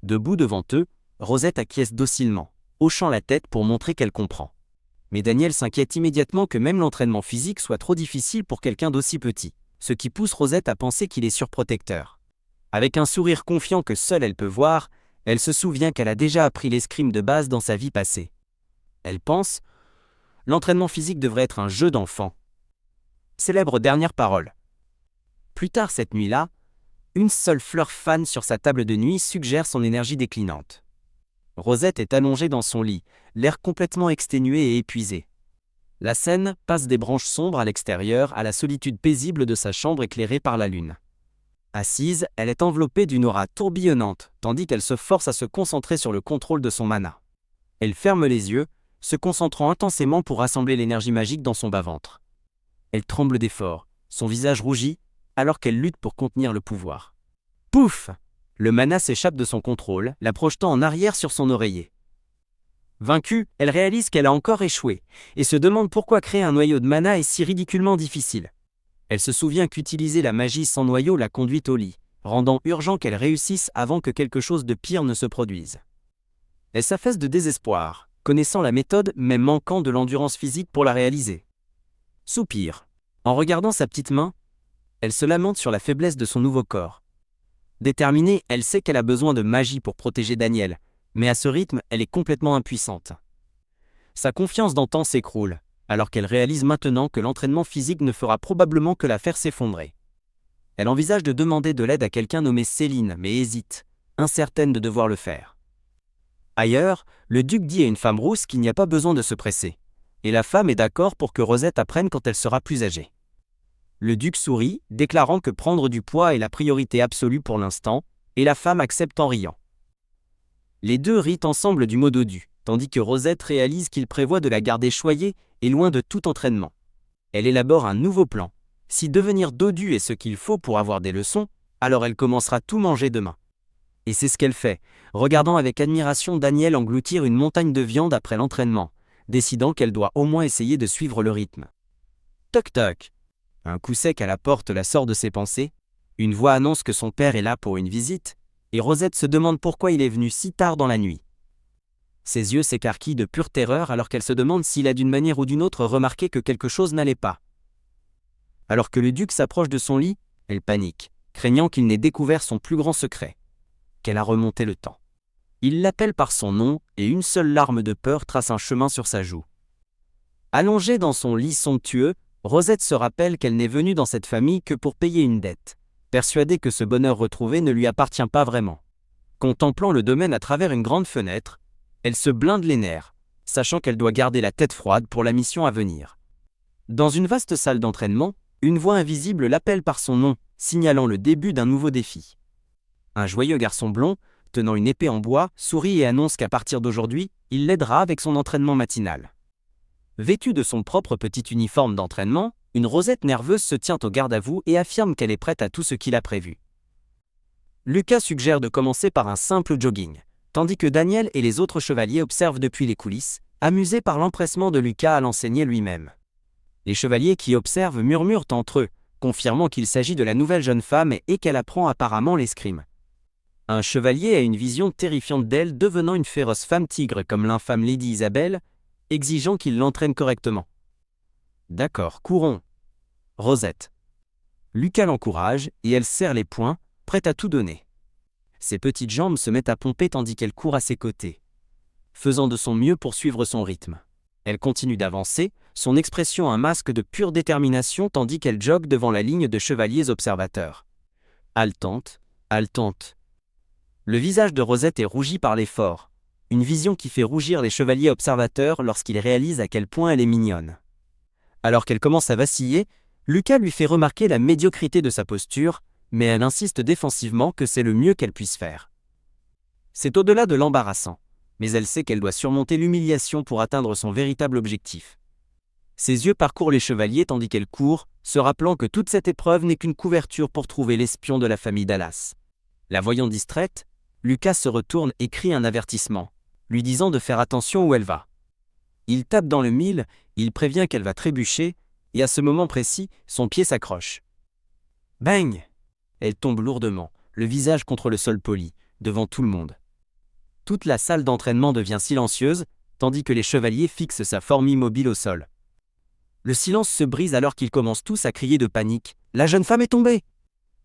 Debout devant eux, Rosette acquiesce docilement, hochant la tête pour montrer qu'elle comprend. Mais Daniel s'inquiète immédiatement que même l'entraînement physique soit trop difficile pour quelqu'un d'aussi petit, ce qui pousse Rosette à penser qu'il est surprotecteur. Avec un sourire confiant que seule elle peut voir, elle se souvient qu'elle a déjà appris l'escrime de base dans sa vie passée. Elle pense « L'entraînement physique devrait être un jeu d'enfant ». Célèbre dernière parole. Plus tard cette nuit-là, une seule fleur fane sur sa table de nuit suggère son énergie déclinante. Rosette est allongée dans son lit, l'air complètement exténué et épuisé. La scène passe des branches sombres à l'extérieur à la solitude paisible de sa chambre éclairée par la lune. Assise, elle est enveloppée d'une aura tourbillonnante, tandis qu'elle se force à se concentrer sur le contrôle de son mana. Elle ferme les yeux, se concentrant intensément pour rassembler l'énergie magique dans son bas-ventre. Elle tremble d'effort, son visage rougit, alors qu'elle lutte pour contenir le pouvoir. Pouf! Le mana s'échappe de son contrôle, la projetant en arrière sur son oreiller. Vaincue, elle réalise qu'elle a encore échoué, et se demande pourquoi créer un noyau de mana est si ridiculement difficile. Elle se souvient qu'utiliser la magie sans noyau l'a conduite au lit, rendant urgent qu'elle réussisse avant que quelque chose de pire ne se produise. Elle s'affaisse de désespoir, connaissant la méthode mais manquant de l'endurance physique pour la réaliser. Soupire. En regardant sa petite main, elle se lamente sur la faiblesse de son nouveau corps. Déterminée, elle sait qu'elle a besoin de magie pour protéger Daniel, mais à ce rythme, elle est complètement impuissante. Sa confiance d'antan s'écroule, alors qu'elle réalise maintenant que l'entraînement physique ne fera probablement que la faire s'effondrer. Elle envisage de demander de l'aide à quelqu'un nommé Céline, mais hésite, incertaine de devoir le faire. Ailleurs, le duc dit à une femme rousse qu'il n'y a pas besoin de se presser, et la femme est d'accord pour que Rosette apprenne quand elle sera plus âgée. Le duc sourit, déclarant que prendre du poids est la priorité absolue pour l'instant, et la femme accepte en riant. Les deux rient ensemble du mot dodu, tandis que Rosette réalise qu'il prévoit de la garder choyée et loin de tout entraînement. Elle élabore un nouveau plan. Si devenir dodu est ce qu'il faut pour avoir des leçons, alors elle commencera tout manger demain. Et c'est ce qu'elle fait, regardant avec admiration Daniel engloutir une montagne de viande après l'entraînement, décidant qu'elle doit au moins essayer de suivre le rythme. Toc toc. Un coup sec à la porte la sort de ses pensées. Une voix annonce que son père est là pour une visite, et Rosette se demande pourquoi il est venu si tard dans la nuit. Ses yeux s'écarquillent de pure terreur alors qu'elle se demande s'il a d'une manière ou d'une autre remarqué que quelque chose n'allait pas. Alors que le duc s'approche de son lit, elle panique, craignant qu'il n'ait découvert son plus grand secret, qu'elle a remonté le temps. Il l'appelle par son nom et une seule larme de peur trace un chemin sur sa joue. Allongée dans son lit somptueux, Rosette se rappelle qu'elle n'est venue dans cette famille que pour payer une dette, persuadée que ce bonheur retrouvé ne lui appartient pas vraiment. Contemplant le domaine à travers une grande fenêtre, elle se blinde les nerfs, sachant qu'elle doit garder la tête froide pour la mission à venir. Dans une vaste salle d'entraînement, une voix invisible l'appelle par son nom, signalant le début d'un nouveau défi. Un joyeux garçon blond, tenant une épée en bois, sourit et annonce qu'à partir d'aujourd'hui, il l'aidera avec son entraînement matinal. Vêtue de son propre petit uniforme d'entraînement, une Rosette nerveuse se tient au garde-à-vous et affirme qu'elle est prête à tout ce qu'il a prévu. Lucas suggère de commencer par un simple jogging, tandis que Daniel et les autres chevaliers observent depuis les coulisses, amusés par l'empressement de Lucas à l'enseigner lui-même. Les chevaliers qui observent murmurent entre eux, confirmant qu'il s'agit de la nouvelle jeune femme et qu'elle apprend apparemment l'escrime. Un chevalier a une vision terrifiante d'elle devenant une féroce femme tigre comme l'infâme Lady Isabelle, exigeant qu'il l'entraîne correctement. D'accord, courons. Rosette. Lucas l'encourage et elle serre les poings, prête à tout donner. Ses petites jambes se mettent à pomper tandis qu'elle court à ses côtés, faisant de son mieux pour suivre son rythme. Elle continue d'avancer, son expression un masque de pure détermination tandis qu'elle jogue devant la ligne de chevaliers observateurs. Haletante, haletante. Le visage de Rosette est rougi par l'effort, une vision qui fait rougir les chevaliers observateurs lorsqu'ils réalisent à quel point elle est mignonne. Alors qu'elle commence à vaciller, Lucas lui fait remarquer la médiocrité de sa posture, mais elle insiste défensivement que c'est le mieux qu'elle puisse faire. C'est au-delà de l'embarrassant, mais elle sait qu'elle doit surmonter l'humiliation pour atteindre son véritable objectif. Ses yeux parcourent les chevaliers tandis qu'elle court, se rappelant que toute cette épreuve n'est qu'une couverture pour trouver l'espion de la famille Dallas. La voyant distraite, Lucas se retourne et crie un avertissement, lui disant de faire attention où elle va. Il tape dans le mille, il prévient qu'elle va trébucher, et à ce moment précis, son pied s'accroche. Bang! Elle tombe lourdement, le visage contre le sol poli, devant tout le monde. Toute la salle d'entraînement devient silencieuse, tandis que les chevaliers fixent sa forme immobile au sol. Le silence se brise alors qu'ils commencent tous à crier de panique. « La jeune femme est tombée !»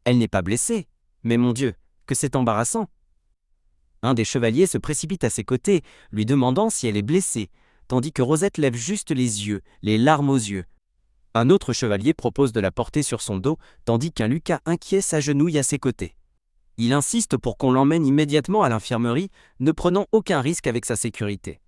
Elle n'est pas blessée, mais mon Dieu, que c'est embarrassant. Un des chevaliers se précipite à ses côtés, lui demandant si elle est blessée, tandis que Rosette lève juste les yeux, les larmes aux yeux. Un autre chevalier propose de la porter sur son dos, tandis qu'un Lucas inquiet s'agenouille à ses côtés. Il insiste pour qu'on l'emmène immédiatement à l'infirmerie, ne prenant aucun risque avec sa sécurité.